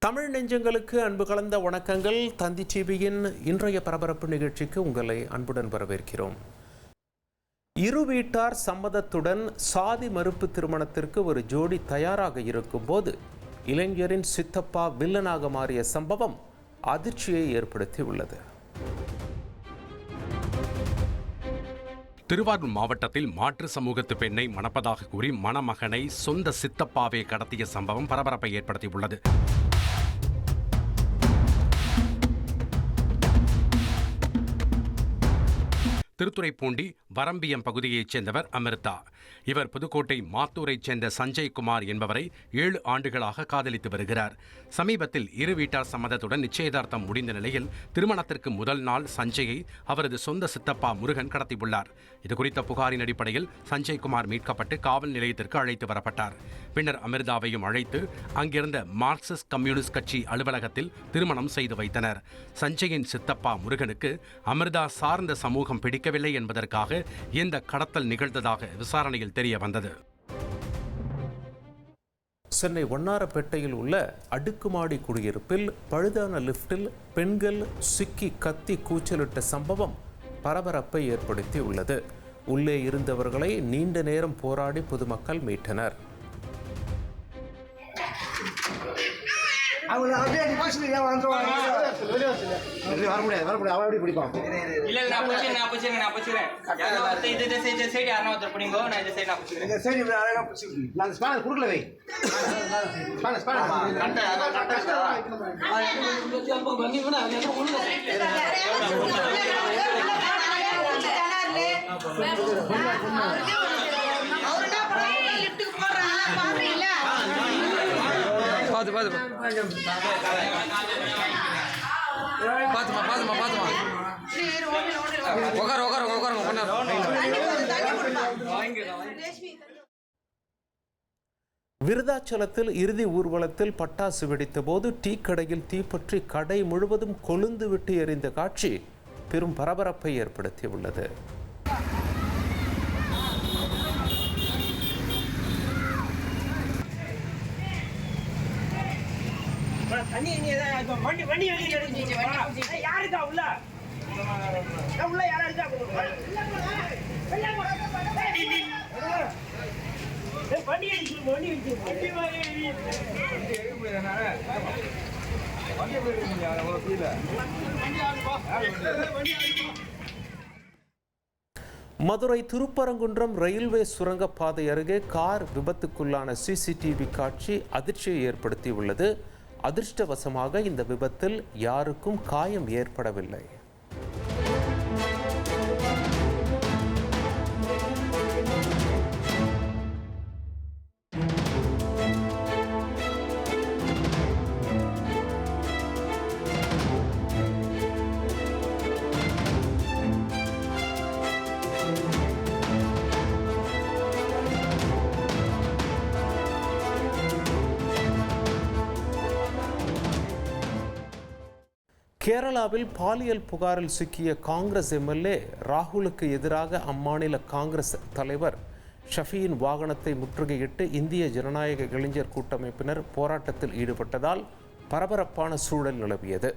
தமிழ் நெஞ்சங்களுக்கு அன்பு கலந்த வணக்கங்கள். தந்தி டிவியின் இன்றைய பரபரப்பு நிகழ்ச்சிக்கு உங்களை அன்புடன் வரவேற்கிறோம். இரு வீட்டார் சம்மதத்துடன் சாதி மறுப்பு திருமணத்திற்கு ஒரு ஜோடி தயாராக இருக்கும்போது இளைஞரின் சித்தப்பா வில்லனாக மாறிய சம்பவம் அதிர்ச்சியை ஏற்படுத்தியுள்ளது. திருவாரூர் மாவட்டத்தில் மாற்று சமூகத்து பெண்ணை மணப்பதாக கூறி மணமகனை சொந்த சித்தப்பாவே கடத்திய சம்பவம் பரபரப்பை ஏற்படுத்தியுள்ளது. திருத்துறைப்பூண்டி வரம்பியம் பகுதியைச் சேர்ந்தவர் அமிர்தா. இவர் புதுக்கோட்டை மாத்தூரைச் சேர்ந்த சஞ்சய்குமார் என்பவரை 7 ஆண்டுகளாக காதலித்து வருகிறார். சமீபத்தில் இரு வீட்டார் சம்மதத்துடன் நிச்சயதார்த்தம் முடிந்த நிலையில் திருமணத்திற்கு முதல் நாள் சஞ்சயை அவரது சொந்த சித்தப்பா முருகன் கடத்தியுள்ளார். இதுகுறித்த புகாரின் அடிப்படையில் சஞ்சய்குமார் மீட்கப்பட்டு காவல் நிலையத்திற்கு அழைத்து வரப்பட்டார். பின்னர் அமிர்தாவையும் அழைத்து அங்கிருந்த மார்க்சிஸ்ட் கம்யூனிஸ்ட் கட்சி அலுவலகத்தில் திருமணம் செய்து வைத்தனர். சஞ்சயின் சித்தப்பா முருகனுக்கு அமிர்தா சார்ந்த சமூகம் பிடிக்கவில்லை என்பதற்காக இந்த கடத்தல் நிகழ்ந்ததாக விசாரணையில் தெரிய வந்தது. சென்னை வண்ணாரப்பேட்டையில் உள்ள அடுக்குமாடி குடியிருப்பில் பழுதான லிப்டில் பெண்கள் சிக்கி கத்தி கூச்சலிட்ட சம்பவம் பரபரப்பை ஏற்படுத்தி உள்ளது. உள்ளே இருந்தவர்களை நீண்ட நேரம் போராடி பொதுமக்கள் மீட்டனர். விருதாச்சலத்தில் இறுதி ஊர்வலத்தில் பட்டாசு வெடித்த போது டீ கடையில் தீப்பற்றி கடை முழுவதும் கொழுந்து விட்டு எறிந்த காட்சி பெரும் பரபரப்பை ஏற்படுத்தியுள்ளது. மதுரை திருப்பரங்குன்றம் ரயில்வே சுரங்கப்பாதை அருகே கார் விபத்துக்குள்ளான சிசிடிவி காட்சி அதிர்ச்சியை ஏற்படுத்தியுள்ளது. அதிர்ஷ்டவசமாக இந்த விபத்தில் யாருக்கும் காயம் ஏற்படவில்லை. கேரளாவில் பாலியல் புகாரில் சிக்கிய காங்கிரஸ் எம்எல்ஏ ராகுலுக்கு எதிராக அம்மாநில காங்கிரஸ் தலைவர் ஷஃபியின் வாகனத்தை முற்றுகையிட்டு இந்திய ஜனநாயக இளைஞர் கூட்டமைப்பினர் போராட்டத்தில் ஈடுபட்டதால் பரபரப்பான சூழல் நிலவியது.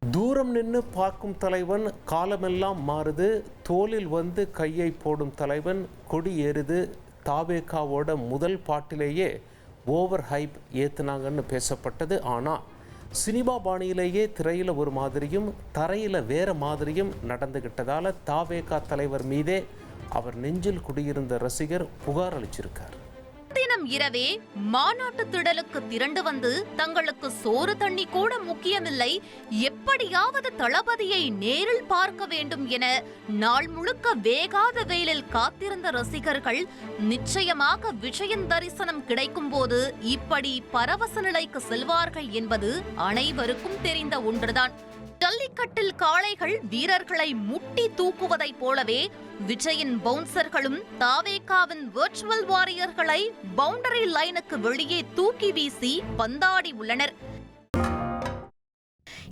தூரம் நின்று பார்க்கும் தலைவன் காலமெல்லாம் மாறுது, தோளில் வந்து கையை போடும் தலைவன் கொடி ஏறுது. தாவேகாவோட முதல் பாட்டிலேயே ஓவர் ஹைப் ஏத்துனாங்கன்னு பேசப்பட்டது. ஆனால் சினிமா பாணியிலேயே திரையில் ஒரு மாதிரியும் தரையில் வேற மாதிரியும் நடந்துகிட்டதால தாவேகா தலைவர் மீதே அவர் நெஞ்சில் குடியிருந்த ரசிகர் புகார் அளிச்சிருக்கார். தினம் இரவே மாநாட்டு திடலுக்கு திரண்டு வந்து தங்களுக்கு சோறு தண்ணி கூட முக்கியமில்லை, எப்படியாவது தளபதியை நேரில் பார்க்க வேண்டும் என நாள் முழுக்க வேகாத வெயிலில் காத்திருந்த ரசிகர்கள் நிச்சயமாக விஜயின் தரிசனம் கிடைக்கும் போது இப்படி பரவச நிலைக்கு செல்வார்கள் என்பது அனைவருக்கும் தெரிந்த ஒன்றுதான். ஜல்லிக்கட்டில் காளைகள் வீரர்களை முட்டி தூக்குவதைப் போலவே விஜயின் பவுன்சர்களும் தாவேகாவின் வெர்ச்சுவல் வாரியர்களை பவுண்டரி லைனுக்கு வெளியே தூக்கி வீசி பந்தாடி உள்ளனர்.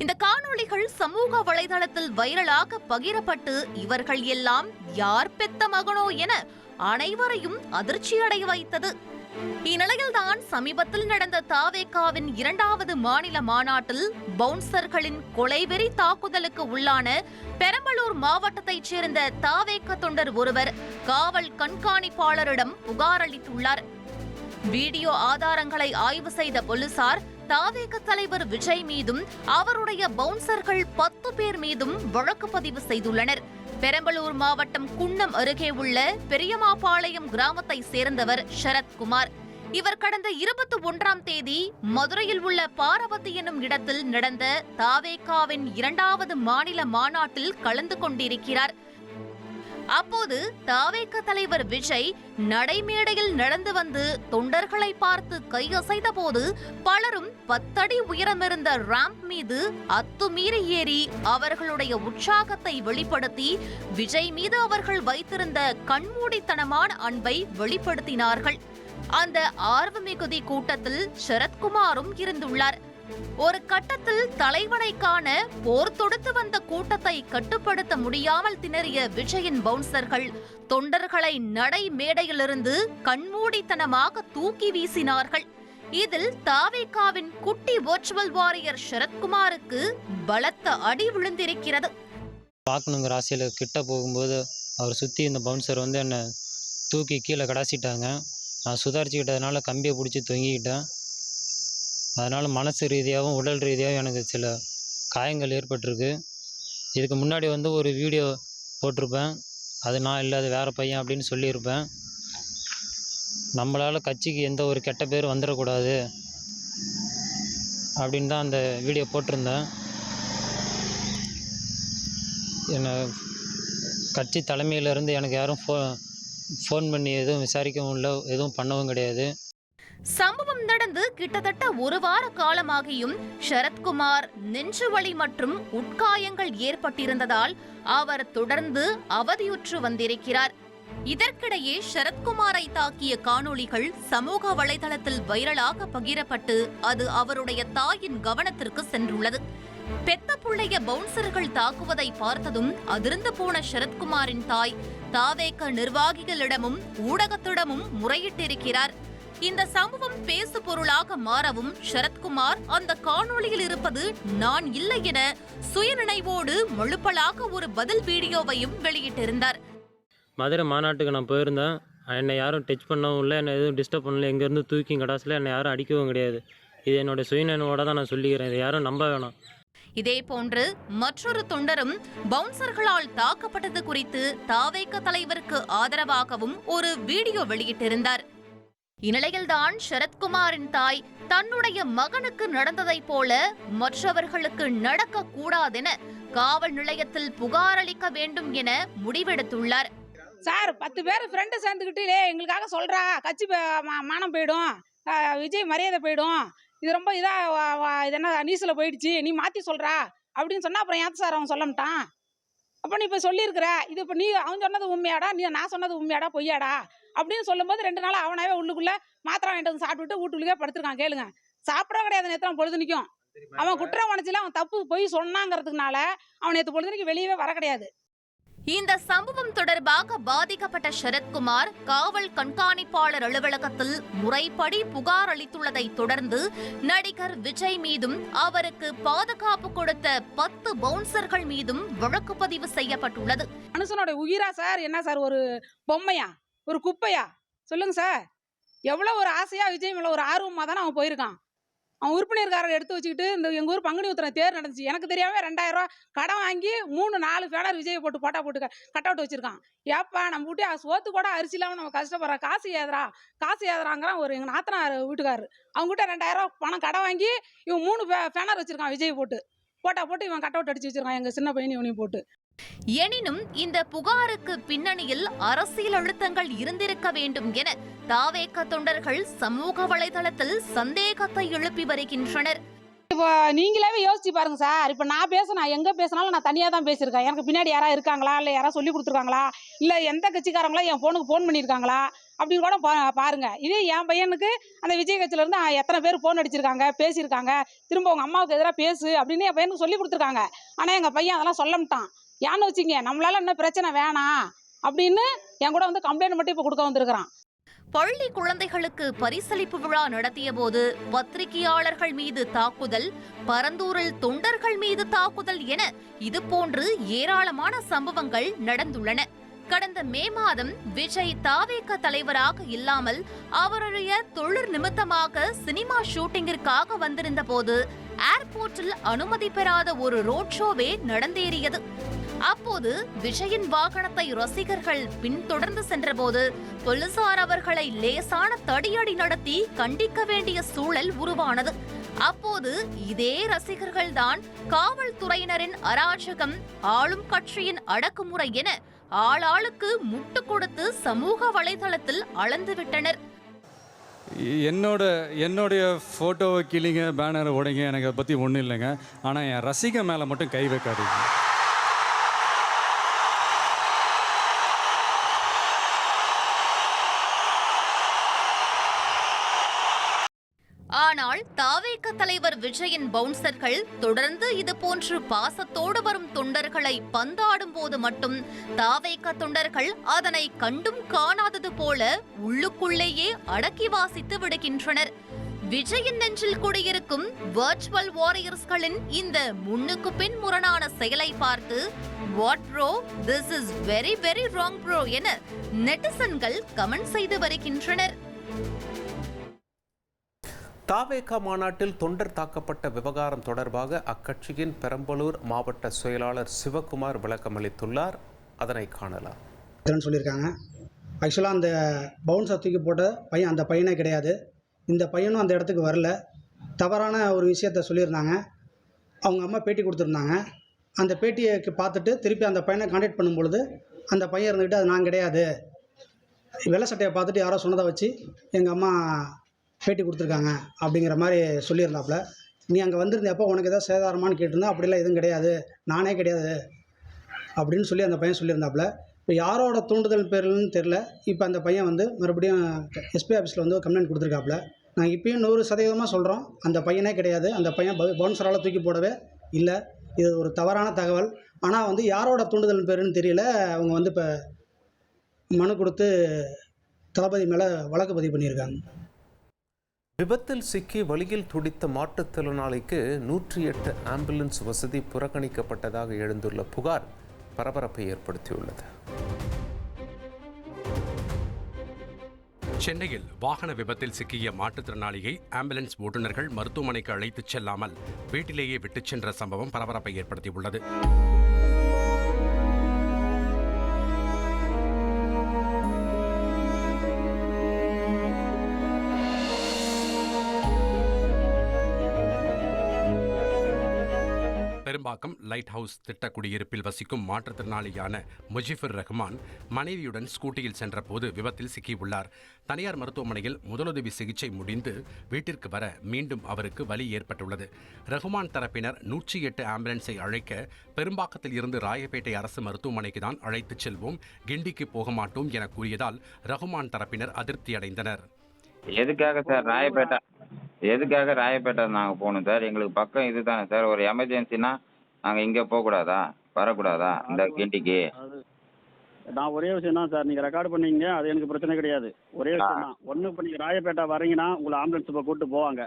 இந்த காணொளிகள் சமூக வலைதளத்தில் வைரலாக பகிரப்பட்டு இவர்கள் எல்லாம் யார் பெத்த மகனோ என அனைவரையும் அதிர்ச்சியடைய வைத்தது. இந்நிலையில்தான் சமீபத்தில் நடந்த தாவேகாவின் 2வது மாநில மாநாட்டில் பவுன்சர்களின் கொலைவெறி தாக்குதலுக்கு உள்ளான பெரம்பலூர் மாவட்டத்தைச் சேர்ந்த தாவேக தொண்டர் ஒருவர் காவல் கண்காணிப்பாளரிடம் புகார் அளித்துள்ளார். வீடியோ ஆதாரங்களை ஆய்வு செய்த போலீசார் தாவேக தலைவர் விஜய் மீதும் அவருடைய பவுன்சர்கள் 10 பேர் மீதும் வழக்கு பதிவு செய்துள்ளனர். பெரம்பலூர் மாவட்டம் குன்னம் அருகே உள்ள பெரியமாபாளையம் கிராமத்தை சேர்ந்தவர் சரத்குமார். இவர் கடந்த 21ஆம் தேதி மதுரையில் உள்ள பாரவதி என்னும் இடத்தில் நடந்த தாவேகாவின் 2வது மாநில மாநாட்டில் கலந்து கொண்டிருக்கிறார். அப்போது தாவேக தலைவர் விஜய் நடைமேடையில் நடந்து வந்து தொண்டர்களை பார்த்து கையசைத்த போது பலரும் 10 அடி உயரமிருந்த ராம்ப் மீது அத்துமீறி ஏறி அவர்களுடைய உற்சாகத்தை வெளிப்படுத்தி விஜய் மீது அவர்கள் வைத்திருந்த கண்மூடித்தனமான அன்பை வெளிப்படுத்தினார்கள். அந்த ஆர்வமிகுதி கூட்டத்தில் சரத்குமாரும் இருந்துள்ளார். ஒரு கட்டத்தில் தலைவனை காண போர் தொடுத்து வந்த கூட்டத்தை கட்டுப்படுத்த முடியாமல் திணறிய விஜயின் பவுன்சர்கள் தொண்டர்களை நடை மேடையிலிருந்து கண்மூடித்தனமாக தூக்கி வீசினார்கள். இதில் தாவேகாவின் குட்டி வெர்ச்சுவல் வாரியர் சரத்குமாருக்கு பலத்த அடி விழுந்திருக்கிறது. பார்க்கணுங்கிற ஆசையில் கிட்ட போகும்போது அவர் சுற்றி இந்த பவுன்சர் வந்து என்னை தூக்கி கீழே கடாசிட்டாங்க. நான் சுதாரிச்சுக்கிட்டதுனால கம்பியை பிடிச்சி தொங்கிக்கிட்டேன். அதனால் மனசு ரீதியாகவும் உடல் ரீதியாகவும் எனக்கு சில காயங்கள் ஏற்பட்டிருக்கு. இதுக்கு முன்னாடி வந்து ஒரு வீடியோ போட்டிருப்பேன், அது நான் இல்லை, அது வேறு பையன் அப்படின்னு சொல்லியிருப்பேன். நம்மளால் கட்சிக்கு எந்த ஒரு கெட்ட பேர் வந்துடக்கூடாது அப்படின்னு தான் அந்த வீடியோ போட்டிருந்தேன். என்னை கட்சி தலைமையிலேருந்து எனக்கு யாரும் ஃபோன் பண்ணி எதுவும் விசாரிக்கவும் இல்லை, எதுவும் பண்ணவும் கிடையாது. சம்பவம் நடந்து கிட்டத்தட்ட 1 வார காலமாகியும் சரத்குமார் நெஞ்சுவலி மற்றும் உட்காயங்கள் ஏற்பட்டிருந்ததால் அவர் தொடர்ந்து அவதியுற்று வந்திருக்கிறார். இதற்கிடையே சரத்குமாரை தாக்கிய காணொளிகள் சமூக வலைதளத்தில் வைரலாக பகிரப்பட்டு அது அவருடைய தாயின் கவனத்திற்கு சென்றுள்ளது. பெத்த புள்ளைய பவுன்சர்கள் தாக்குவதை பார்த்ததும் அதிர்ந்து போன சரத்குமாரின் தாய் தாவேக நிர்வாகிகளிடமும் ஊடகத்திடமும் முறையிட்டிருக்கிறார். இந்த சம்பவம் பேசு பொருளாக மாறவும் சரத்குமார் அந்த காணொளியில் இருப்பது நான் இல்லை என சுயநினைவோடு முழுப்பலாக ஒரு பதில் வீடியோவையும் வெளியிட்டிருந்தார். மதுரை மாநாட்டுக்கு நான் போயிருந்தேன். என்னை யாரும் டச் பண்ணவும் இல்லை, என்னை எதுவும் டிஸ்டர்ப் பண்ணல. எங்கேருந்து தூக்கி கடாசில் என்னை யாரும் அடிக்கவும் கிடையாது. இது என்னோட சுயநினைவோட தான் நான் சொல்லிக்கிறேன், இதை யாரும் நம்ப வேணாம். இதேபோன்று மற்றொரு தொண்டரும் பவுன்சர்களால் தாக்கப்பட்டது குறித்து தாவேக தலைவருக்கு ஆதரவாகவும் ஒரு வீடியோ வெளியிட்டிருந்தார். இந்நிலையில்தான் சரத்குமாரின் தாய் தன்னுடைய மகனுக்கு நடந்ததைப் போல மற்றவர்களுக்கு நடக்க கூடாதென காவல் நிலையத்தில் புகார் அளிக்க வேண்டும் என முடிவெடுத்துள்ளார். சார் 10 பேர் ஃப்ரெண்டு சேர்ந்துக்கிட்டு எங்களுக்காக சொல்றா, கட்சி மானம் போயிடும், விஜய் மரியாதை போயிடும், இது ரொம்ப இது என்ன நியூஸில் போயிடுச்சு, நீ மாற்றி சொல்றா அப்படின்னு சொன்னா அப்புறம் ஏன் சார் அவன் சொல்லமாட்டான்? அப்போ நீ இப்போ சொல்லியிருக்கிற, இது இப்போ நீ அவன் சொன்னது உண்மையாடா, நான் சொன்னது உண்மையாடா பொய்யாடா அப்படின்னு சொல்லும்போது 2 நாள் அவனாவே உள்ளுக்குள்ள மாத்திரை வாங்கிட்டு வந்து சாப்பிட்டுட்டு வீட்டுக்குள்ளே படுத்துருக்கான். கேளுங்க, சாப்பிட கிடையாது நேற்று பொழுது நிற்கும். அவன் குற்றம் உணர்ச்சியில் அவன் தப்பு பொய் சொன்னாங்கிறதுனால அவன் நேற்று பொழுதுனிக்கு வெளியவே வர கிடையாது. இந்த சம்பவம் தொடர்பாக பாதிக்கப்பட்ட சரத்குமார் காவல் கண்காணிப்பாளர் அலுவலகத்தில் முறைப்படி புகார் அளித்துள்ளதை தொடர்ந்து நடிகர் விஜய் மீதும் அவருக்கு பாதுகாப்பு கொடுத்த 10 பவுன்சர்கள் மீதும் வழக்கு பதிவு செய்யப்பட்டுள்ளது. மனுஷனோட உயிரா சார்? என்ன சார் ஒரு பொம்மையா, ஒரு குப்பையா? சொல்லுங்க சார். எவ்வளோ ஒரு ஆசையா விஜய் மேல ஒரு ஆர்வமாக தானே அவன் போயிருக்கான். அவன் உறுப்பினர்காரர் எடுத்து வச்சுக்கிட்டு இந்த எங்கள் ஊர் பங்குனி உத்திரம் தேர் நடந்துச்சு. எனக்கு தெரியாமல் 2000 ரூபா கடன் வாங்கி 3-4 பேனர் விஜயை போட்டு போட்டா போட்டு கட் அவுட் வச்சுருக்கான். ஏப்பா நம்ம வீட்டு சோத்து கூட அரிசி இல்லாமல் நம்ம கஷ்டப்படுறோம், காசு ஏதுறாங்கிறான் ஒரு எங்கள் நாத்தனார் வீட்டுக்காரர். அவங்ககிட்ட 2000 ரூபா பணம் கடன் வாங்கி இவன் 3 பேனர் வச்சுருக்கான் விஜய் போட்டு இவன் கட் அவுட் அடிச்சு வச்சிருக்கான் எங்கள் சின்ன பையன் இவனையும் போட்டு. எனினும் இந்த புகாருக்கு பின்னணியில் அரசியல் அழுத்தங்கள் இருந்திருக்க வேண்டும் என தாவேக தொண்டர்கள் சமூக வலைதளத்தில் சந்தேகத்தை எழுப்பி வருகின்றனர். இப்போ நீங்களாவே யோசிச்சு பாருங்க சார். இப்போ நான் எங்கே பேசினாலும் நான் தனியாக தான் பேசியிருக்கேன். எனக்கு பின்னாடி யாராவது இருக்காங்களா, இல்லை யாராவது சொல்லி கொடுத்துருக்காங்களா, இல்லை எந்த கட்சிக்காரங்களோ என் ஃபோனுக்கு ஃபோன் பண்ணியிருக்காங்களா அப்படின்னு கூட பாருங்க. இதே என் பையனுக்கு அந்த விஜய் கட்சியிலேருந்து எத்தனை பேர் ஃபோன் அடிச்சிருக்காங்க, பேசியிருக்காங்க, திரும்ப உங்கள் அம்மாவுக்கு எதிராக பேசு அப்படின்னு என் பையனுக்கு சொல்லி கொடுத்துருக்காங்க. ஆனால் எங்கள் பையன் அதெல்லாம் சொல்லமாட்டான். ஏன்னு வச்சுங்க, நம்மளால என்ன பிரச்சனை வேணாம் அப்படின்னு என் கூட வந்து கம்ப்ளைண்ட் மட்டும் இப்போ கொடுக்க வந்திருக்கிறான். பள்ளி குழந்தைகளுக்கு பரிசளிப்பு விழா நடத்திய போது பத்திரிகையாளர்கள் மீது தாக்குதல், பரந்தூரில் தொண்டர்கள் மீது தாக்குதல் என இதுபோன்று ஏராளமான சம்பவங்கள் நடந்துள்ளன. கடந்த மே மாதம் விஜய் தாவேக தலைவராக இல்லாமல் அவருடைய தொழில் நிமித்தமாக சினிமா ஷூட்டிங்கிற்காக வந்திருந்த போது ஏர்போர்ட்டில் அனுமதி பெறாத ஒரு ரோட் ஷோவே நடந்தேறியது. அப்போது விஜயின் வாகனத்தை ரசிகர்கள் பின்தொடர்ந்து சென்றபோது போலீசார் அவர்களை லேசான தடியடி நடத்தி கண்டிக்க வேண்டிய சூழல் உருவானது. அப்போது இதே ரசிகர்கள் தான் காவல்துறையினரின் அராஜகம், ஆளும் கட்சியின் அடக்குமுறை என ஆளாளுக்கு முட்டு கொடுத்து சமூக வலைதளத்தில் அளந்துவிட்டனர். என்னுடைய ஃபோட்டோவை கிளிங்க, பேனரை உடைங்க, எனக்கு அதை பற்றி ஒன்றும் இல்லைங்க. ஆனால் என் ரசிகை மேலே மட்டும் கை வைக்காதீங்க. ஆனால் தாவேக தலைவர் விஜயின் பவுன்சர்கள் தொடர்ந்து இதுபோன்று பாசத்தோடு வரும் தொண்டர்களை பந்தாடும் போது மட்டும் தாவேக தொண்டர்கள் அதனை கண்டும் காணாதது போல உள்ளுக்குள்ளேயே அடக்கி வாசித்து விடுகின்றனர். விஜயின் நெஞ்சில் குடியிருக்கும் வர்ச்சுவல் வாரியர்ஸ்களின் இந்த முன்னுக்கு பின் முரணான செயலை பார்த்து what bro, this is very very wrong bro என நெட்டிசன்கள் கமெண்ட் செய்து வருகின்றனர். தாவேக மாநாட்டில் தொண்டர் தாக்கப்பட்ட விவகாரம் தொடர்பாக அக்கட்சியின் பெரம்பலூர் மாவட்ட செயலாளர் சிவகுமார் விளக்கமளித்துள்ளார். அதனை காணலாம். சொல்லியிருக்காங்க. ஆக்சுவலாக அந்த பவுன்சர் தூக்கி போட்ட பையன் அந்த பையனே கிடையாது. இந்த பையனும் அந்த இடத்துக்கு வரல. தவறான ஒரு விஷயத்த சொல்லியிருந்தாங்க. அவங்க அம்மா பேட்டி கொடுத்துருந்தாங்க. அந்த பேட்டியை பார்த்துட்டு திருப்பி அந்த பையனை கான்டாக்ட் பண்ணும்பொழுது அந்த பையன் இருந்துக்கிட்டு அது நான் கிடையாது, வெள்ளை சட்டையை பார்த்துட்டு யாரோ சொன்னதை வச்சு எங்கள் அம்மா பேட்டி கொடுத்துருக்காங்க அப்படிங்கிற மாதிரி சொல்லியிருந்தாப்புல. நீ அங்கே வந்திருந்தப்போ உனக்கு எதாவது சேதாரமானு கேட்டிருந்தா அப்படிலாம் எதுவும் கிடையாது, நானே கிடையாது அப்படின்னு சொல்லி அந்த பையன் சொல்லியிருந்தாப்புல. இப்போ யாரோட தூண்டுதல் பேர்லன்னு தெரில. இப்போ அந்த பையன் வந்து மறுபடியும் எஸ்பி ஆஃபீஸில் வந்து கம்ப்ளைண்ட் கொடுத்துருக்காப்புல. நாங்கள் இப்பயும் 100% சொல்கிறோம், அந்த பையனே கிடையாது, அந்த பையன் பவுன்சரால் தூக்கி போடவே இல்லை. இது ஒரு தவறான தகவல். ஆனால் வந்து யாரோட தூண்டுதல் பேருன்னு தெரியல. அவங்க வந்து இப்போ மனு கொடுத்து தளபதி மேலே வழக்கு பதிவு பண்ணியிருக்காங்க. விபத்தில் சிக்கி வழியில் துடித்த மாற்றுத்திறனாளிக்கு 108 ஆம்புலன்ஸ் வசதி புறக்கணிக்கப்பட்டதாக எழுந்துள்ள புகார் பரபரப்பை ஏற்படுத்தியுள்ளது. சென்னையில் வாகன விபத்தில் சிக்கிய மாற்றுத்திறனாளியை ஆம்புலன்ஸ் ஓட்டுநர்கள் மருத்துவமனைக்கு அழைத்துச் செல்லாமல் வீட்டிலேயே விட்டுச் சென்ற சம்பவம் பரபரப்பை ஏற்படுத்தியுள்ளது. பெரும்பாக்கம் லைட் ஹவுஸ் திட்ட குடியிருப்பில் வசிக்கும் மாற்றுத்திறனாளியான முஜிபுர் ரஹ்மான் மனைவியுடன் ஸ்கூட்டியில் சென்றபோது விபத்தில் சிக்கியுள்ளார். தனியார் மருத்துவமனையில் முதலுதவி சிகிச்சை முடிந்து வீட்டிற்கு வர மீண்டும் அவருக்கு வலி ஏற்பட்டுள்ளது. ரஹ்மான் தரப்பினர் 108 ஆம்புலன்ஸை அழைக்க பெரும்பாக்கத்தில் இருந்து ராயப்பேட்டை அரசு மருத்துவமனைக்கு தான் அழைத்துச் செல்வோம், கிண்டிக்கு போக மாட்டோம் என கூறியதால் ரஹ்மான் தரப்பினர் அதிருப்தி அடைந்தனர். எதுக்காக ராயப்பேட்டை நாங்கள் போகணும் சார்? எங்களுக்கு பக்கம் இது தானே சார். ஒரு எமர்ஜென்சினா நாங்கள் இங்கே போகக்கூடாதா, வரக்கூடாதா இந்த கிண்டிக்கு? நான் ஒரே விஷயம் தான் சார், நீங்கள் ரெக்கார்டு பண்ணீங்க, அது எனக்கு பிரச்சனை கிடையாது. ஒரே விஷயம் தான். ஒன்று இப்போ நீங்கள் ராயப்பேட்டை வரீங்கன்னா உங்களை ஆம்புலன்ஸ் இப்போ கூப்பிட்டு போவாங்க.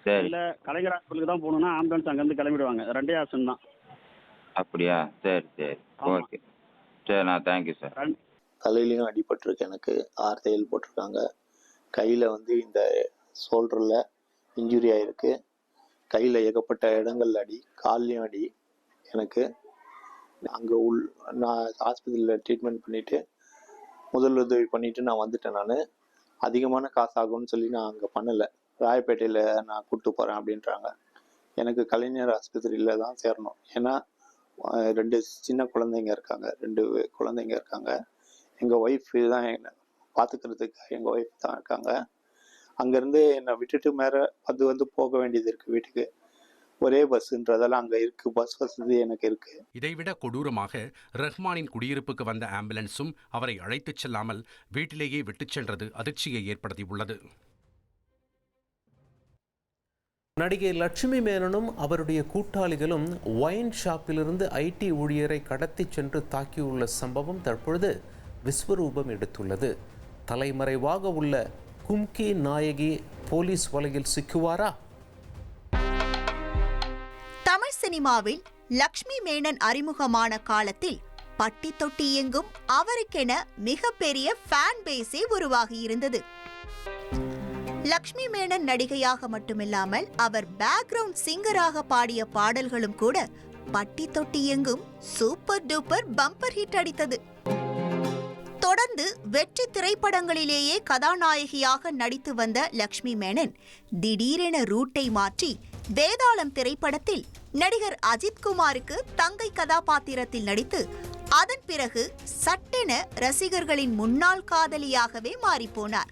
சரி. இல்லை கலைஞர் ஹாஸ்பிட்டலுக்கு தான் போகணுன்னா ஆம்புலன்ஸ் அங்கேருந்து கிளம்பிடுவாங்க. ரெண்டே ஆப்ஷன் தான். அப்படியா? சரி சரி, ஓகே. சரி, நான் தேங்க்யூ சார். தலையிலையும் அடிபட்டிருக்கு, எனக்கு 6 தையல் போட்டிருக்காங்க. கையில் வந்து இந்த ஷோல்டரில் இன்ஜுரி ஆகிருக்கு. கையில் ஏகப்பட்ட இடங்கள்ல அடி, கால்லையும் அடி. எனக்கு அங்கே நான் ஆஸ்பத்திரியில் ட்ரீட்மெண்ட் பண்ணிவிட்டு முதலுதவி பண்ணிவிட்டு நான் வந்துட்டேன். நான் அதிகமான காசு ஆகும்னு சொல்லி நான் அங்கே பண்ணலை. ராயப்பேட்டையில் நான் கூப்பிட்டு போகிறேன் அப்படின்றாங்க. எனக்கு கலைஞர் ஆஸ்பத்திரியில் தான் சேரணும். ஏன்னா 2 சின்ன குழந்தைங்க இருக்காங்க, 2 குழந்தைங்க இருக்காங்க. எங்கள் ஒய்ஃப் தான் என்னை பார்த்துக்கிறதுக்கு எங்கள் ஒய்ஃப் தான் இருக்காங்க. அங்கேருந்து என்னை விட்டுட்டு மேலே அது போக வேண்டியது இருக்குது வீட்டுக்கு. ஒரே பஸ்ன்றதெல்லாம் அங்கே இருக்குது, பஸ் வசதி எனக்கு இருக்குது. இதைவிட கொடூரமாக ரஹ்மானின் குடியிருப்புக்கு வந்த ஆம்புலன்ஸும் அவரை அழைத்துச் செல்லாமல் வீட்டிலேயே விட்டுச் சென்றது அதிர்ச்சியை ஏற்படுத்தியுள்ளது. நடிகை லட்சுமி மேனனும் அவருடைய கூட்டாளிகளும் ஒயின் ஷாப்பிலிருந்து ஐடி ஊழியரை கடத்தி சென்று தாக்கியுள்ள சம்பவம் தற்பொழுது விஸ்வரூபம் எடுத்துள்ளது. தலைமறைவாக உள்ள கும்கி நாயகி போலீஸ் வலையில் சிக்குவாரா? தமிழ் சினிமாவில் லக்ஷ்மி மேனன் அறிமுகமான காலத்தில் பட்டி தொட்டி எங்கும் அவருக்கென மிகப்பெரிய ஃபேன் பேஸே உருவாகி இருந்தது. லக்ஷ்மி மேனன் நடிகையாக மட்டுமில்லாமல் அவர் பேக்ரவுண்ட் சிங்கராக பாடிய பாடல்களும் கூட பட்டி தொட்டி எங்கும் சூப்பர் டூப்பர் பம்பர் ஹிட் அடித்தது. தொடர்ந்து வெற்றி திரைப்படங்களிலேயே கதாநாயகியாக நடித்து வந்த லக்ஷ்மி மேனன் திடீரென ரூட்டை மாற்றி வேதாளம் திரைப்படத்தில் நடிகர் அஜித்குமாருக்கு தங்கை கதாபாத்திரத்தில் நடித்து அதன் பிறகு சட்டென ரசிகர்களின் முன்னாள் காதலியாகவே மாறிப்போனார்.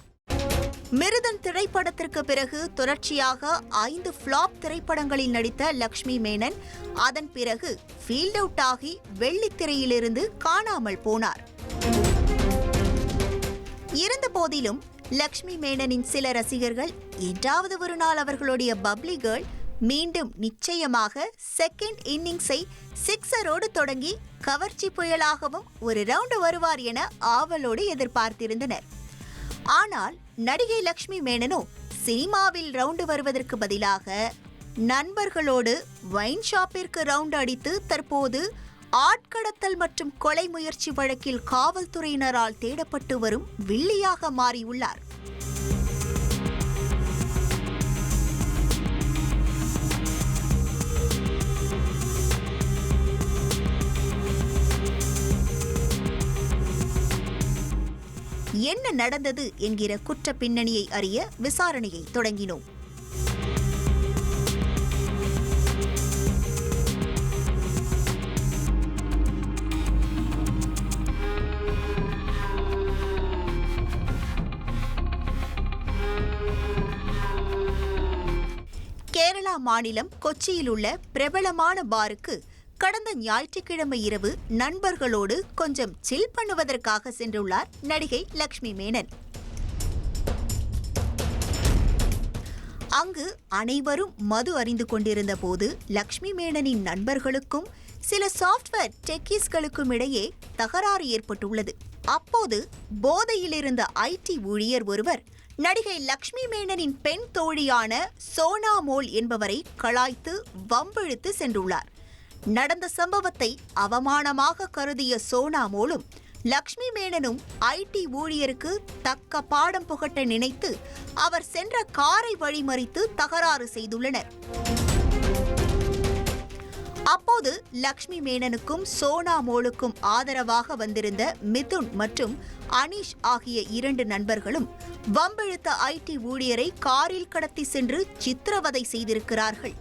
மிருதன் திரைப்படத்திற்கு பிறகு தொடர்ச்சியாக 5 ஃப்ளாப் திரைப்படங்களில் நடித்த லக்ஷ்மி மேனன் அதன் பிறகு ஃபீல்ட் அவுட் ஆகி வெள்ளித்திரையிலிருந்து காணாமல் போனார். இருந்த போதிலும் லக்ஷ்மி மேனனின் சில ரசிகர்கள் என்றாவது ஒரு நாள் அவர்களுடைய பப்ளி கேர்ள் மீண்டும் நிச்சயமாக செகண்ட் இன்னிங்ஸை சிக்ஸரோடு தொடங்கி கவர்ச்சி புயலாகவும் ஒரு ரவுண்டு வருவார் என ஆவலோடு எதிர்பார்த்திருந்தனர். ஆனால் நடிகை லக்ஷ்மி மேனனோ சினிமாவில் ரவுண்டு வருவதற்கு பதிலாக நண்பர்களோடு வைன் ஷாப்பிற்கு ரவுண்டு அடித்து தற்போது ஆட்கடத்தல் மற்றும் கொலை முயற்சி வழக்கில் காவல்துறையினரால் தேடப்பட்டு வரும் வில்லியாக மாறியுள்ளார். என்ன நடந்தது என்கிற குற்ற பின்னணியை அறிய விசாரணையை தொடங்கினோம். கேரளா மாநிலம் கொச்சியில் உள்ள பிரபலமான பாருக்கு கடந்த ஞாயிற்றுக்கிழமை இரவு நண்பர்களோடு கொஞ்சம் சில் பண்ணுவதற்காக சென்றுள்ளார் நடிகை லக்ஷ்மி மேனன். அங்கு அனைவரும் மது அறிந்து கொண்டிருந்த போது லக்ஷ்மி மேனனின் நண்பர்களுக்கும் சில சாஃப்ட்வேர் டெக்கீஸ்களுக்கும் இடையே தகராறு ஏற்பட்டுள்ளது. அப்போது போதையில் இருந்த ஐடி ஊழியர் ஒருவர் நடிகை லக்ஷ்மி மேனனின் பெண் தோழியான சோனா மோல் என்பவரை கலாய்த்து வம்பிழுத்து சென்றுள்ளார். நடந்த சம்பவத்தை அவமானமாக கருதிய சோனா மோலும் லக்ஷ்மி மேனனும் ஐடி ஊழியருக்கு தக்க பாடம் புகட்ட நினைத்து அவர் சென்ற காரை வழிமறித்து தகராறு செய்துள்ளனர். அப்போது லக்ஷ்மி மேனனுக்கும் சோனா மோலுக்கும் ஆதரவாக வந்திருந்த மிதுன் மற்றும் அனீஷ் ஆகிய 2 நண்பர்களும் வம்பிழுத்த ஐடி ஊழியரை காரில் கடத்தி சென்று சித்திரவதை செய்திருக்கிறார்கள்.